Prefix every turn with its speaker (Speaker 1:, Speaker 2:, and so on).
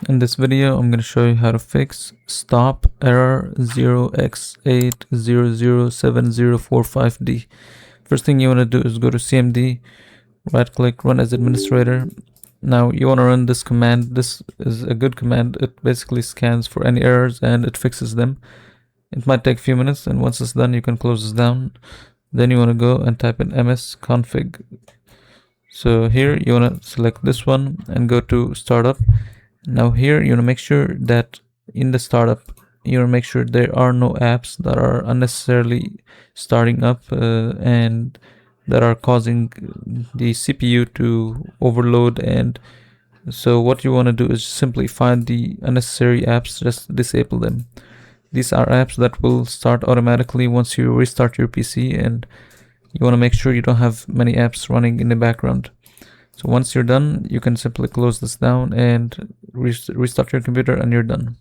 Speaker 1: In this video, I'm going to show you how to fix stop error 0x8007045D. First thing you want to do is go to CMD, right click, run as administrator. Now you want to run this command. This is a good command. It basically scans for any errors and it fixes them. It might take a few minutes, and once it's done, you can close this down. Then you want to go and type in msconfig. So here you want to select this one and go to startup. Now here you want to make sure that in the startup you want to make sure there are no apps that are unnecessarily starting up and that are causing the CPU to overload. And so what you want to do is simply find the unnecessary apps, just disable them. These are apps that will start automatically once you restart your PC, and you want to make sure you don't have many apps running in the background. So once you're done, you can simply close this down and restart your computer and you're done.